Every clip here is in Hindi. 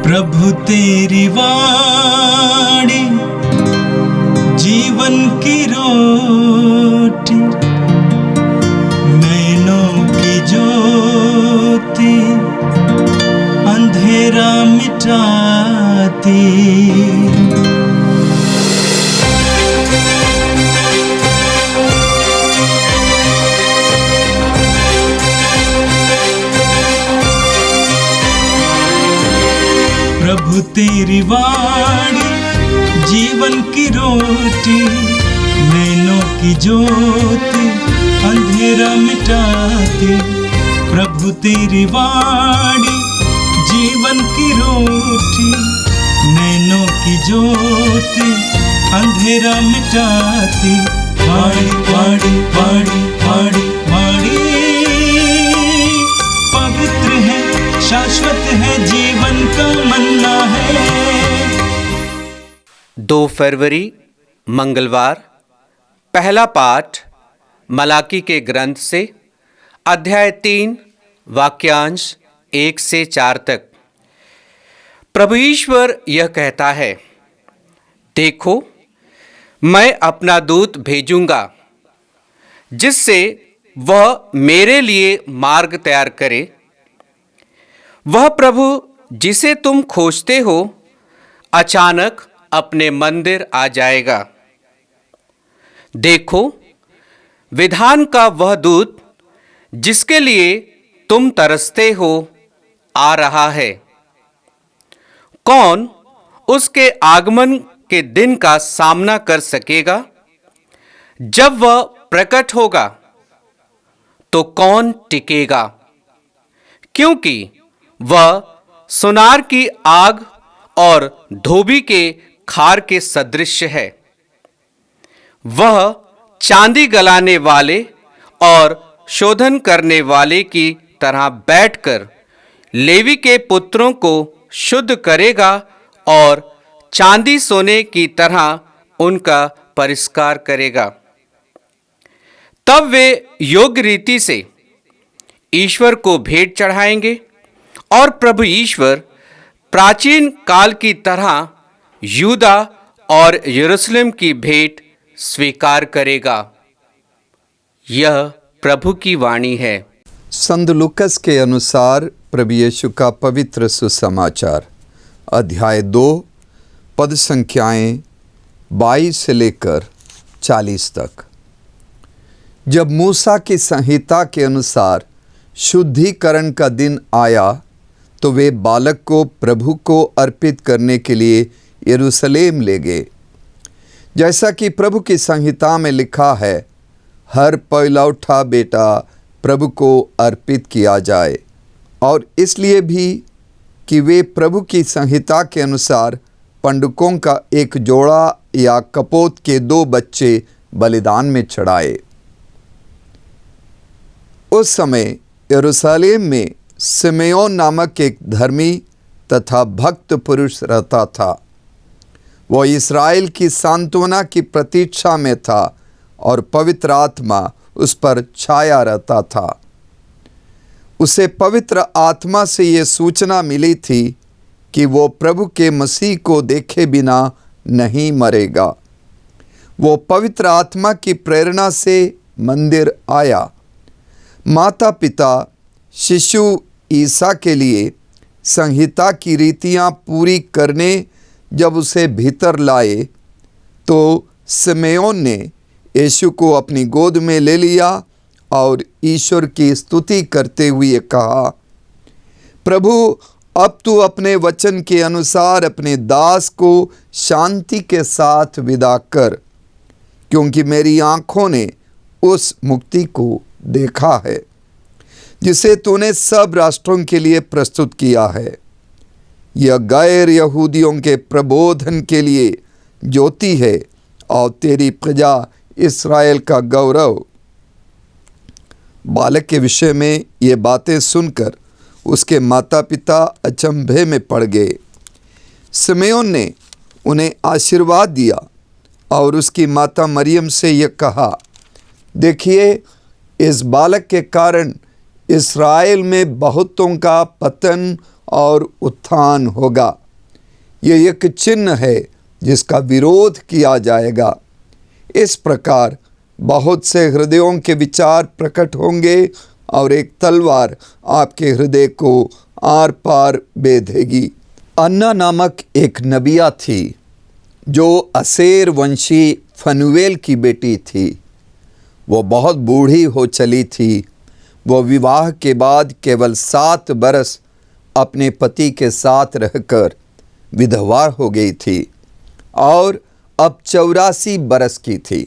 प्रभु तेरी वाणी जीवन की रोटी, नैनों की ज्योति अंधेरा मिटाती। प्रभु तेरी वाणी जीवन की रोटी, नैनों की ज्योति अंधेरा मिटाती। प्रभु तेरी वाणी जीवन की रोटी, नैनों की ज्योति अंधेरा मिटाती। वाणी वाणी वाणी वाणी वाणी पवित्र है, शाश्वत है, जीवन का मन्ना है। 2 फरवरी मंगलवार। पहला पाठ मलाकी के ग्रंथ से, अध्याय 3 वाक्यांश 1 से 4 तक। प्रभु ईश्वर यह कहता है, देखो मैं अपना दूत भेजूंगा जिससे वह मेरे लिए मार्ग तैयार करे। वह प्रभु जिसे तुम खोजते हो अचानक अपने मंदिर आ जाएगा। देखो विधान का वह दूत जिसके लिए तुम तरसते हो आ रहा है। कौन उसके आगमन के दिन का सामना कर सकेगा? जब वह प्रकट होगा तो कौन टिकेगा? क्योंकि वह सुनार की आग और धोबी के खार के सदृश है। वह चांदी गलाने वाले और शोधन करने वाले की तरह बैठकर लेवी के पुत्रों को शुद्ध करेगा और चांदी सोने की तरह उनका परिष्कार करेगा। तब वे योग्य रीति से ईश्वर को भेंट चढ़ाएंगे और प्रभु ईश्वर प्राचीन काल की तरह यूदा और यरूशलेम की भेंट स्वीकार करेगा। यह प्रभु की वाणी है। संत लूकस के अनुसार प्रभु यीशु का पवित्र सुसमाचार, अध्याय 2 पद संख्याएं 22 से लेकर 40 तक। जब मूसा की संहिता के अनुसार शुद्धिकरण का दिन आया तो वे बालक को प्रभु को अर्पित करने के लिए यरूशलेम ले गए। जैसा कि प्रभु की संहिता में लिखा है, हर पहलौठा बेटा प्रभु को अर्पित किया जाए, और इसलिए भी कि वे प्रभु की संहिता के अनुसार पंडुकों का एक जोड़ा या कपोत के 2 बच्चे बलिदान में चढ़ाए। उस समय यरूशलेम में सिमेयोन नामक एक धर्मी तथा भक्त पुरुष रहता था। वह इस्राएल की सांत्वना की प्रतीक्षा में था और पवित्र आत्मा उस पर छाया रहता था। उसे पवित्र आत्मा से ये सूचना मिली थी कि वो प्रभु के मसीह को देखे बिना नहीं मरेगा। वो पवित्र आत्मा की प्रेरणा से मंदिर आया। माता पिता शिशु ईसा के लिए संहिता की रीतियां पूरी करने जब उसे भीतर लाए तो सिमेयोन ने यीशु को अपनी गोद में ले लिया और ईश्वर की स्तुति करते हुए कहा, प्रभु अब तू अपने वचन के अनुसार अपने दास को शांति के साथ विदा कर, क्योंकि मेरी आँखों ने उस मुक्ति को देखा है जिसे तूने सब राष्ट्रों के लिए प्रस्तुत किया है। यह गैर यहूदियों के प्रबोधन के लिए ज्योति है और तेरी प्रजा इस्राएल का गौरव। बालक के विषय में ये बातें सुनकर उसके माता पिता अचंभे में पड़ गए। सिमेयोन ने उन्हें आशीर्वाद दिया और उसकी माता मरियम से यह कहा, देखिए इस बालक के कारण इस्राएल में बहुतों का पतन और उत्थान होगा। ये एक चिन्ह है जिसका विरोध किया जाएगा। इस प्रकार बहुत से हृदयों के विचार प्रकट होंगे और एक तलवार आपके हृदय को आर पार बेधेगी। अन्ना नामक एक नबिया थी जो असेर वंशी फनुएल की बेटी थी। वो बहुत बूढ़ी हो चली थी। वो विवाह के बाद केवल 7 बरस अपने पति के साथ रहकर विधवा हो गई थी और अब 84 बरस की थी।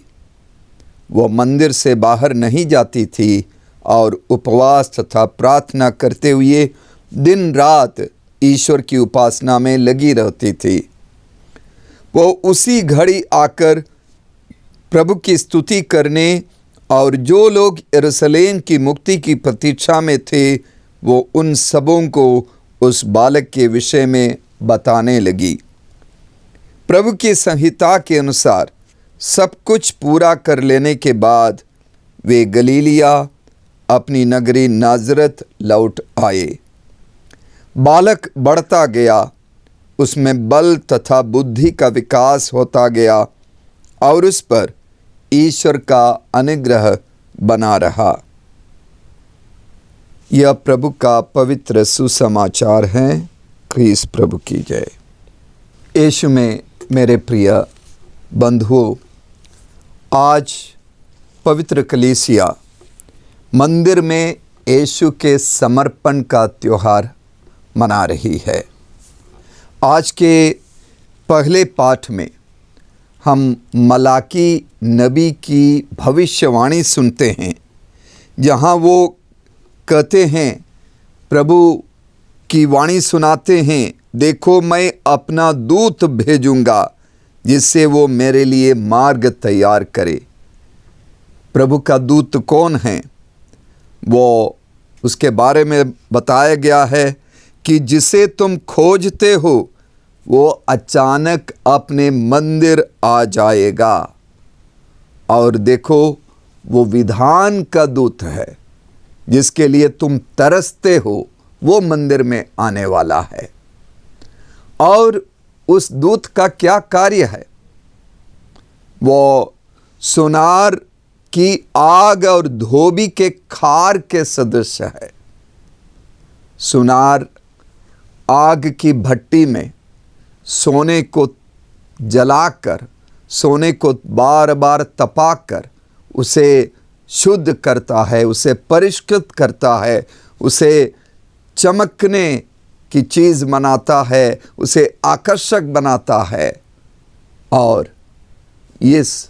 वो मंदिर से बाहर नहीं जाती थी और उपवास तथा प्रार्थना करते हुए दिन रात ईश्वर की उपासना में लगी रहती थी। वो उसी घड़ी आकर प्रभु की स्तुति करने और जो लोग यरूशलेम की मुक्ति की प्रतीक्षा में थे वो उन सबों को उस बालक के विषय में बताने लगी। प्रभु की संहिता के अनुसार सब कुछ पूरा कर लेने के बाद वे गलीलिया अपनी नगरी नाजरत लौट आए। बालक बढ़ता गया, उसमें बल तथा बुद्धि का विकास होता गया और उस पर ईश्वर का अनुग्रह बना रहा। यह प्रभु का पवित्र सुसमाचार है। ख्रीस्त प्रभु की जय। यीशु में मेरे प्रिय बंधुओं, आज पवित्र कलीसिया मंदिर में यीशु के समर्पण का त्यौहार मना रही है। आज के पहले पाठ में हम मलाकी नबी की भविष्यवाणी सुनते हैं, जहाँ वो कहते हैं, प्रभु की वाणी सुनाते हैं, देखो मैं अपना दूत भेजूंगा जिससे वो मेरे लिए मार्ग तैयार करे। प्रभु का दूत कौन है? वो उसके बारे में बताया गया है कि जिसे तुम खोजते हो वो अचानक अपने मंदिर आ जाएगा। और देखो, वो विधान का दूत है जिसके लिए तुम तरसते हो, वो मंदिर में आने वाला है। और उस दूत का क्या कार्य है? वो सुनार की आग और धोबी के खार के सदृश है। सुनार आग की भट्टी में सोने को जलाकर, सोने को बार बार तपाकर उसे शुद्ध करता है, उसे परिष्कृत करता है, उसे चमकने की चीज़ बनाता है, उसे आकर्षक बनाता है। और इस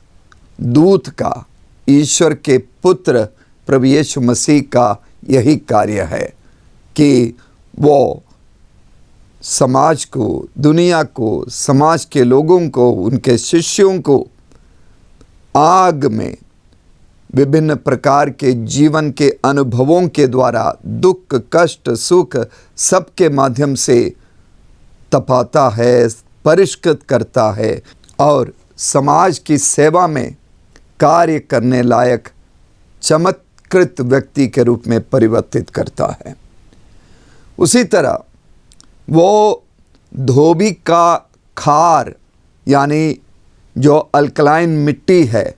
दूत का, ईश्वर के पुत्र प्रभु यीशु मसीह का यही कार्य है कि वो समाज को, दुनिया को, समाज के लोगों को, उनके शिष्यों को आग में विभिन्न प्रकार के जीवन के अनुभवों के द्वारा, दुख, कष्ट, सुख सबके माध्यम से तपाता है, परिष्कृत करता है और समाज की सेवा में कार्य करने लायक चमत्कृत व्यक्ति के रूप में परिवर्तित करता है। उसी तरह वो धोबी का खार, यानी जो अल्कलाइन मिट्टी है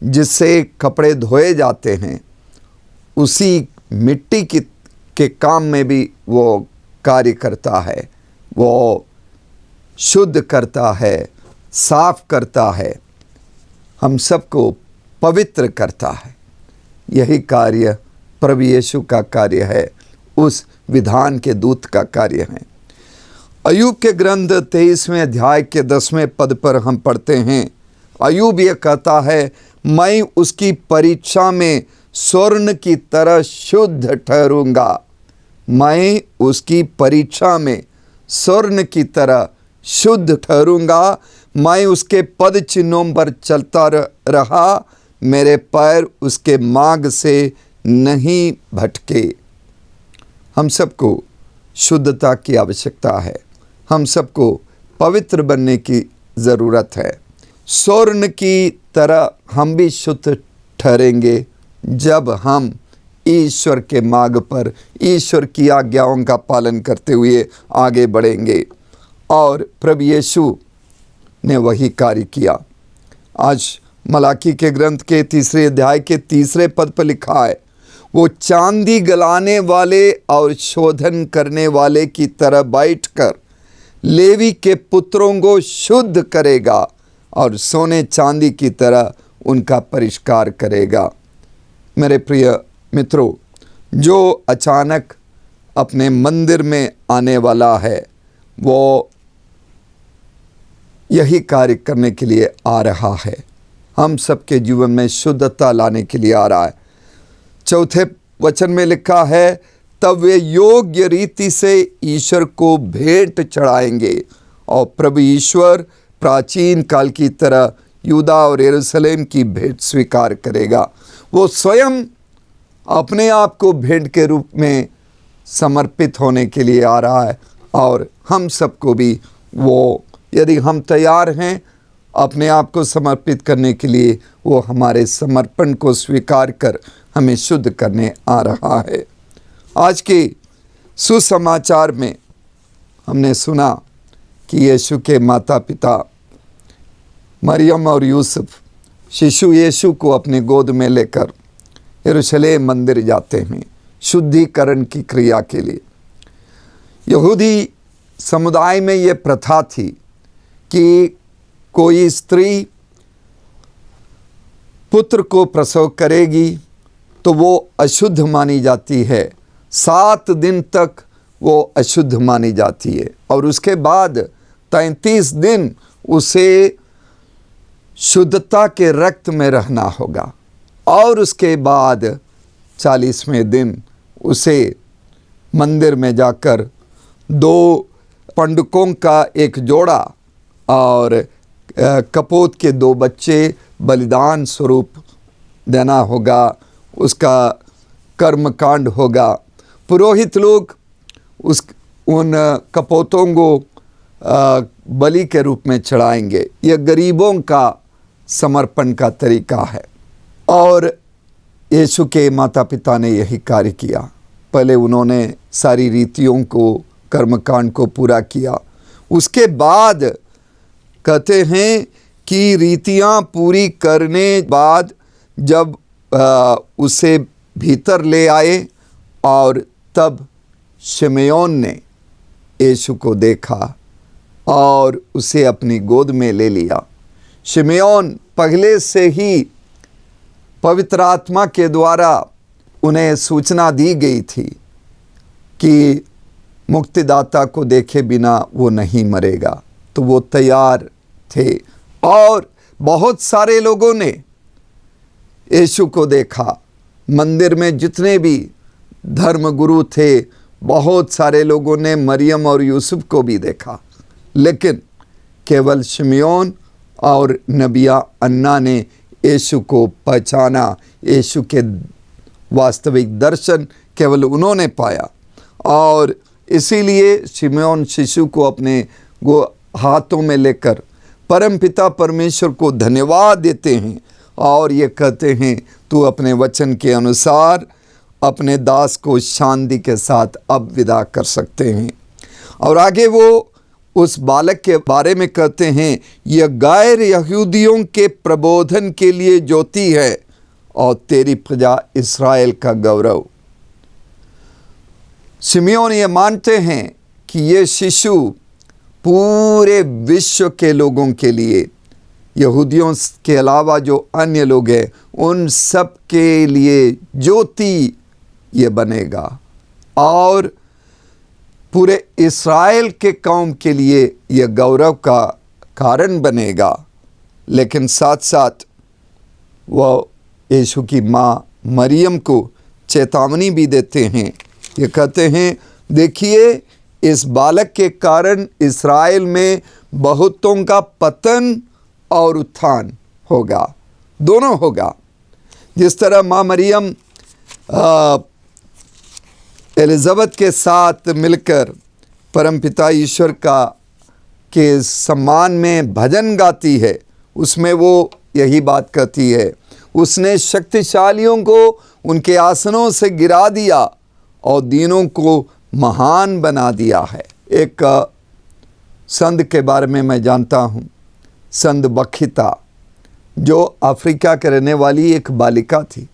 जिससे कपड़े धोए जाते हैं, उसी मिट्टी के काम में भी वो कार्य करता है। वो शुद्ध करता है, साफ करता है, हम सबको पवित्र करता है। यही कार्य प्रभु यीशु का कार्य है, उस विधान के दूत का कार्य है। अय्यूब के ग्रंथ 23वें अध्याय के 10वें पद पर हम पढ़ते हैं, अय्यूब ये कहता है, मैं उसकी परीक्षा में स्वर्ण की तरह शुद्ध ठहरूंगा। मैं उसकी परीक्षा में स्वर्ण की तरह शुद्ध ठहरूंगा। मैं उसके पद चिन्हों पर चलता रहा, मेरे पैर उसके मार्ग से नहीं भटके। हम सबको शुद्धता की आवश्यकता है। हम सबको पवित्र बनने की ज़रूरत है। स्वर्ण की तरह हम भी शुद्ध ठहरेंगे जब हम ईश्वर के मार्ग पर, ईश्वर की आज्ञाओं का पालन करते हुए आगे बढ़ेंगे। और प्रभु यीशु ने वही कार्य किया। आज मलाकी के ग्रंथ के 3 अध्याय के 3 पद पर लिखा है, वो चांदी गलाने वाले और शोधन करने वाले की तरह बैठकर लेवी के पुत्रों को शुद्ध करेगा और सोने चांदी की तरह उनका परिष्कार करेगा। मेरे प्रिय मित्रों, जो अचानक अपने मंदिर में आने वाला है वो यही कार्य करने के लिए आ रहा है। हम सबके जीवन में शुद्धता लाने के लिए आ रहा है। 4 वचन में लिखा है, तब वे योग्य रीति से ईश्वर को भेंट चढ़ाएंगे और प्रभु ईश्वर प्राचीन काल की तरह यूदा और यरूशलेम की भेंट स्वीकार करेगा। वो स्वयं अपने आप को भेंट के रूप में समर्पित होने के लिए आ रहा है और हम सबको भी वो, यदि हम तैयार हैं अपने आप को समर्पित करने के लिए, वो हमारे समर्पण को स्वीकार कर हमें शुद्ध करने आ रहा है। आज के सुसमाचार में हमने सुना कि यीशु के माता पिता मरियम और यूसुफ शिशु यीशु को अपनी गोद में लेकर यरूशलेम मंदिर जाते हैं शुद्धिकरण की क्रिया के लिए। यहूदी समुदाय में ये प्रथा थी कि कोई स्त्री पुत्र को प्रसव करेगी तो वो अशुद्ध मानी जाती है, 7 दिन तक वो अशुद्ध मानी जाती है और उसके बाद 33 दिन उसे शुद्धता के रक्त में रहना होगा और उसके बाद 40वें दिन उसे मंदिर में जाकर 2 पंडुकों का एक जोड़ा और कपोत के 2 बच्चे बलिदान स्वरूप देना होगा। उसका कर्मकांड होगा। पुरोहित लोग उन कपोतों को बलि के रूप में चढ़ाएंगे। यह गरीबों का समर्पण का तरीका है और यीशु के माता पिता ने यही कार्य किया। पहले उन्होंने सारी रीतियों को, कर्मकांड को पूरा किया। उसके बाद कहते हैं कि रीतियां पूरी करने बाद जब उसे भीतर ले आए और तब शिमयोन ने यीशु को देखा और उसे अपनी गोद में ले लिया। शिमयोन पहले से ही पवित्र आत्मा के द्वारा उन्हें सूचना दी गई थी कि मुक्तिदाता को देखे बिना वो नहीं मरेगा, तो वो तैयार थे और बहुत सारे लोगों ने यीशु को देखा। मंदिर में जितने भी धर्मगुरु थे, बहुत सारे लोगों ने मरियम और यूसुफ को भी देखा, लेकिन केवल शिमयोन और नबिया अन्ना ने यीशु को पहचाना। यीशु के वास्तविक दर्शन केवल उन्होंने पाया और इसीलिए शिमयोन शिशु को अपने हाथों में लेकर परमपिता परमेश्वर को धन्यवाद देते हैं और ये कहते हैं, तू अपने वचन के अनुसार अपने दास को शांति के साथ अब विदा कर सकते हैं। और आगे वो उस बालक के बारे में कहते हैं, यह गैर यहूदियों के प्रबोधन के लिए ज्योति है और तेरी प्रजा इस्राएल का गौरव। शिमयोन ये मानते हैं कि ये शिशु पूरे विश्व के लोगों के लिए, यहूदियों के अलावा जो अन्य लोग हैं उन सब के लिए ज्योति ये बनेगा और पूरे इस्राएल के कौम के लिए यह गौरव का कारण बनेगा। लेकिन साथ साथ वह यीशु की माँ मरियम को चेतावनी भी देते हैं। ये कहते हैं, देखिए इस बालक के कारण इस्राएल में बहुतों का पतन और उत्थान होगा, दोनों होगा। जिस तरह माँ मरियम एलिज़ाबेथ के साथ मिलकर परमपिता ईश्वर के सम्मान में भजन गाती है, उसमें वो यही बात कहती है, उसने शक्तिशालियों को उनके आसनों से गिरा दिया और दीनों को महान बना दिया है। एक संत के बारे में मैं जानता हूँ, संत बखिता, जो अफ्रीका के रहने वाली एक बालिका थी।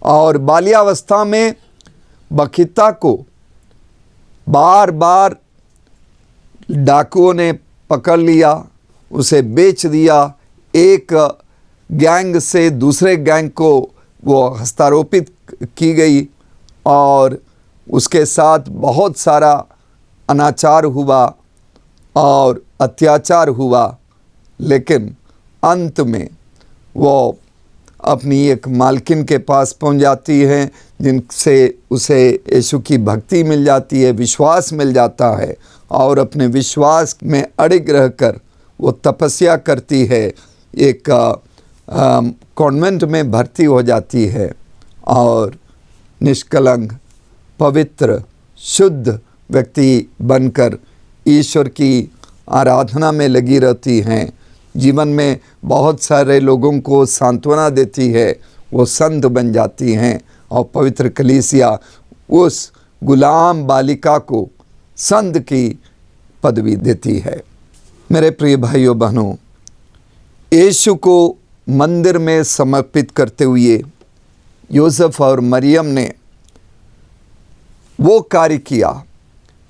और बाल्यावस्था में बखिता को बार बार डाकुओं ने पकड़ लिया, उसे बेच दिया। एक गैंग से दूसरे गैंग को वो हस्तारोपित की गई और उसके साथ बहुत सारा अनाचार हुआ और अत्याचार हुआ। लेकिन अंत में वो अपनी एक मालकिन के पास पहुंच जाती है, जिनसे उसे यीशु की भक्ति मिल जाती है, विश्वास मिल जाता है और अपने विश्वास में अड़िग रहकर वो तपस्या करती है। एक कॉन्वेंट में भर्ती हो जाती है और निष्कलंक, पवित्र, शुद्ध व्यक्ति बनकर ईश्वर की आराधना में लगी रहती हैं। जीवन में बहुत सारे लोगों को सांत्वना देती है, वो संत बन जाती हैं और पवित्र कलीसिया उस गुलाम बालिका को संत की पदवी देती है। मेरे प्रिय भाइयों बहनों, यीशु को मंदिर में समर्पित करते हुए यूसुफ और मरियम ने वो कार्य किया,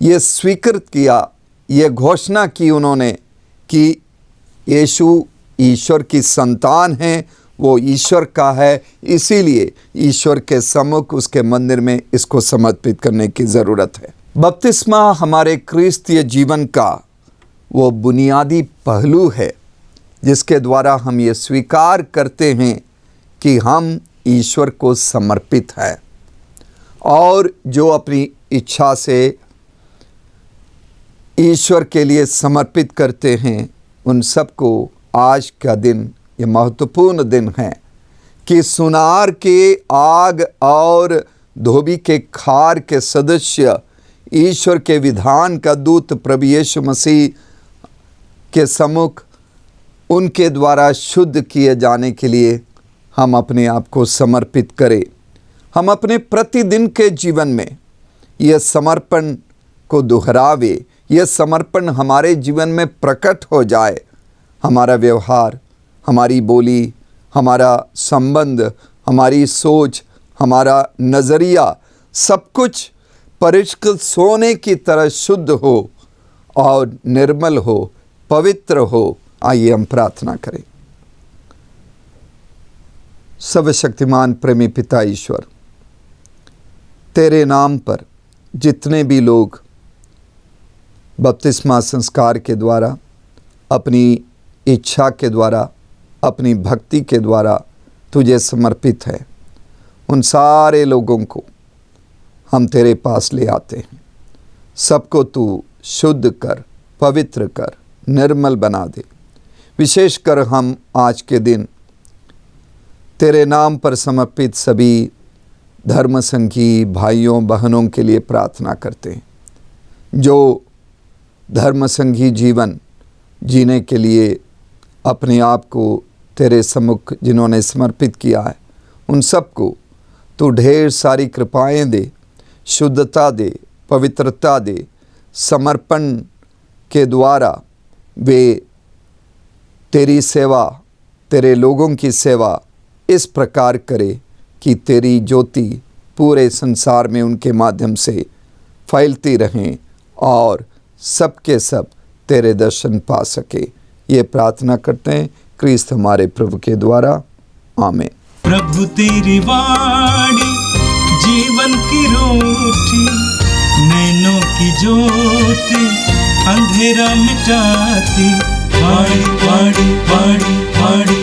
ये स्वीकृत किया, ये घोषणा की उन्होंने कि यीशु ईश्वर की संतान है, वो ईश्वर का है, इसीलिए ईश्वर के सम्मुख उसके मंदिर में इसको समर्पित करने की ज़रूरत है। बपतिस्मा हमारे क्रिस्तीय जीवन का वो बुनियादी पहलू है जिसके द्वारा हम ये स्वीकार करते हैं कि हम ईश्वर को समर्पित हैं और जो अपनी इच्छा से ईश्वर के लिए समर्पित करते हैं उन सबको आज का दिन ये महत्वपूर्ण दिन है कि सुनार के आग और धोबी के खार के सदस्य ईश्वर के विधान का दूत प्रभु यीशु मसीह के सम्मुख उनके द्वारा शुद्ध किए जाने के लिए हम अपने आप को समर्पित करें। हम अपने प्रतिदिन के जीवन में यह समर्पण को दोहरावे, यह समर्पण हमारे जीवन में प्रकट हो जाए। हमारा व्यवहार, हमारी बोली, हमारा संबंध, हमारी सोच, हमारा नज़रिया, सब कुछ परिष्कृत सोने की तरह शुद्ध हो और निर्मल हो, पवित्र हो। आइए हम प्रार्थना करें। सर्वशक्तिमान प्रेमी पिता ईश्वर, तेरे नाम पर जितने भी लोग बपतिस्मा संस्कार के द्वारा, अपनी इच्छा के द्वारा, अपनी भक्ति के द्वारा तुझे समर्पित है, उन सारे लोगों को हम तेरे पास ले आते हैं। सबको तू शुद्ध कर, पवित्र कर, निर्मल बना दे। विशेषकर हम आज के दिन तेरे नाम पर समर्पित सभी धर्म संघी भाइयों बहनों के लिए प्रार्थना करते हैं, जो धर्म संघी जीवन जीने के लिए अपने आप को तेरे सम्मुख जिन्होंने समर्पित किया है, उन सबको तू ढेर सारी कृपाएं दे, शुद्धता दे, पवित्रता दे। समर्पण के द्वारा वे तेरी सेवा, तेरे लोगों की सेवा इस प्रकार करे कि तेरी ज्योति पूरे संसार में उनके माध्यम से फैलती रहें और सबके सब तेरे दर्शन पा सके। ये प्रार्थना करते हैं क्रिस्त हमारे प्रभु के द्वारा, आमीन। प्रभु तेरी वाणी जीवन की रोटी, नैनों की ज्योति अंधेरा मिटाती। वाणी वाणी वाणी वाणी